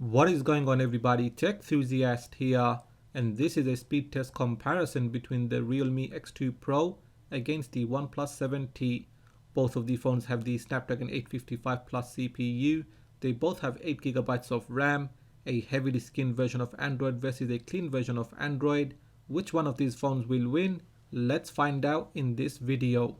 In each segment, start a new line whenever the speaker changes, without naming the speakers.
What is going on, everybody? Tech enthusiast here, and this is a speed test comparison between the Realme X2 Pro against the OnePlus 7T. Both of the phones have the Snapdragon 855 Plus CPU. They both have 8GB of RAM, a heavily skinned version of Android versus a clean version of Android. Which one of these phones will win? Let's find out in this video.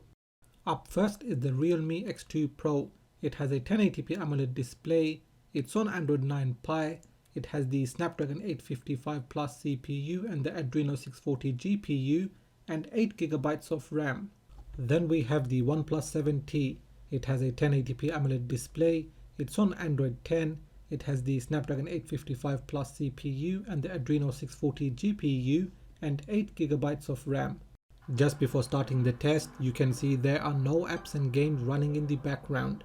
Up first is the Realme X2 Pro. It has a 1080p AMOLED display. It's on Android 9 Pie. It has the Snapdragon 855 Plus CPU and the Adreno 640 GPU and 8GB of RAM. Then we have the OnePlus 7T. It has a 1080p AMOLED display. It's on Android 10. It has the Snapdragon 855 Plus CPU and the Adreno 640 GPU and 8GB of RAM. Just before starting the test, you can see there are no apps and games running in the background.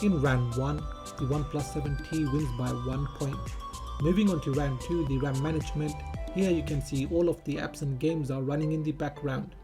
In round 1, the OnePlus 7T wins by 1 point. Moving on to round 2, the RAM management. Here you can see all of the apps and games are running in the background.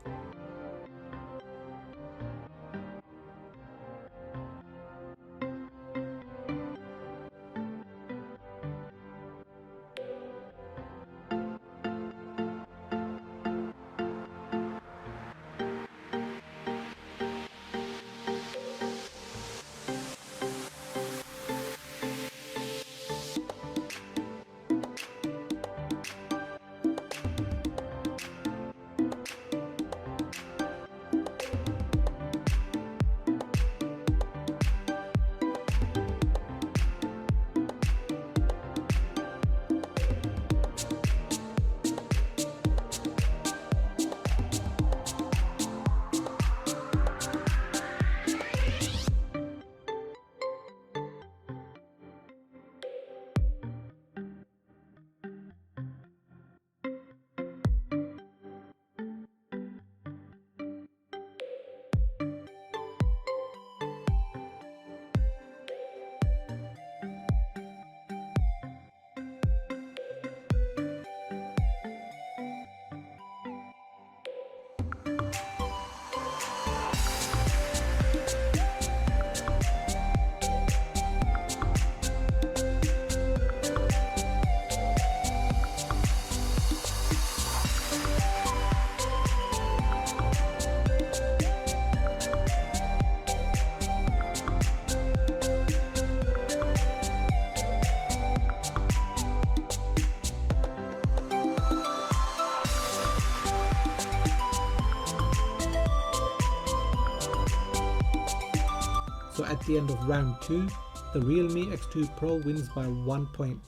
So at the end of round 2, the Realme X2 Pro wins by 1 point.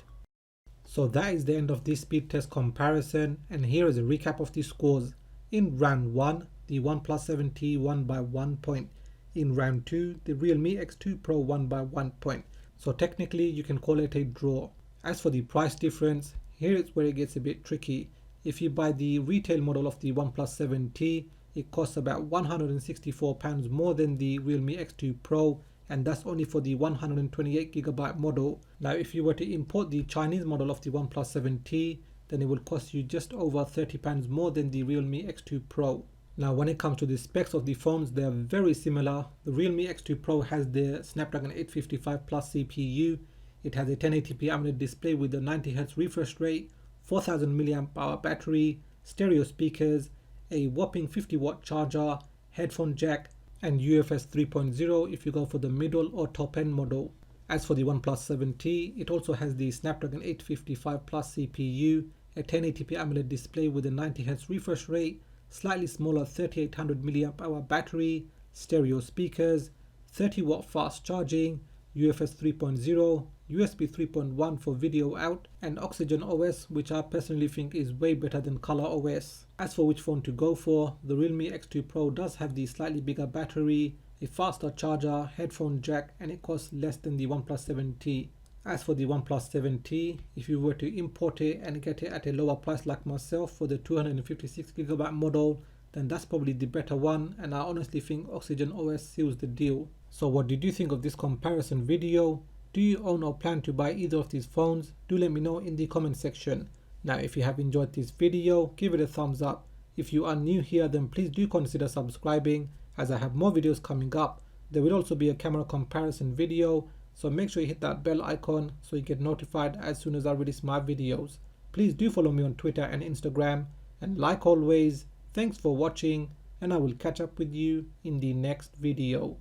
So that is the end of this speed test comparison, and here is a recap of the scores. In round 1, the OnePlus 7T won by 1 point. In round 2, the Realme X2 Pro won by 1 point. So technically you can call it a draw. As for the price difference, here is where it gets a bit tricky. If you buy the retail model of the OnePlus 7T, it costs about £164 more than the Realme X2 Pro, and that's only for the 128GB model. Now if you were to import the Chinese model of the OnePlus 7T, then it will cost you just over £30 more than the Realme X2 Pro. Now when it comes to the specs of the phones, they are very similar. The Realme X2 Pro has the Snapdragon 855 Plus CPU. It has a 1080p AMOLED display with a 90Hz refresh rate, 4000 mAh battery, stereo speakers, a whopping 50-watt charger, headphone jack, and UFS 3.0 if you go for the middle or top end model. As for the OnePlus 7T, it also has the Snapdragon 855 Plus CPU, a 1080p AMOLED display with a 90Hz refresh rate, slightly smaller 3800 mAh battery, stereo speakers, 30-watt fast charging, UFS 3.0, USB 3.1 for video out, and Oxygen OS, which I personally think is way better than Color OS. As for which phone to go for, the Realme X2 Pro does have the slightly bigger battery, a faster charger, headphone jack, and it costs less than the OnePlus 7T. As for the OnePlus 7T, if you were to import it and get it at a lower price like myself for the 256GB model, then that's probably the better one, and I honestly think Oxygen OS seals the deal. So what did you think of this comparison video? Do you own or plan to buy either of these phones? Do let me know in the comment section. Now if you have enjoyed this video, give it a thumbs up. If you are new here, then please do consider subscribing, as I have more videos coming up. There will also be a camera comparison video, so make sure you hit that bell icon so you get notified as soon as I release my videos. Please do follow me on Twitter and Instagram, and like always, thanks for watching, and I will catch up with you in the next video.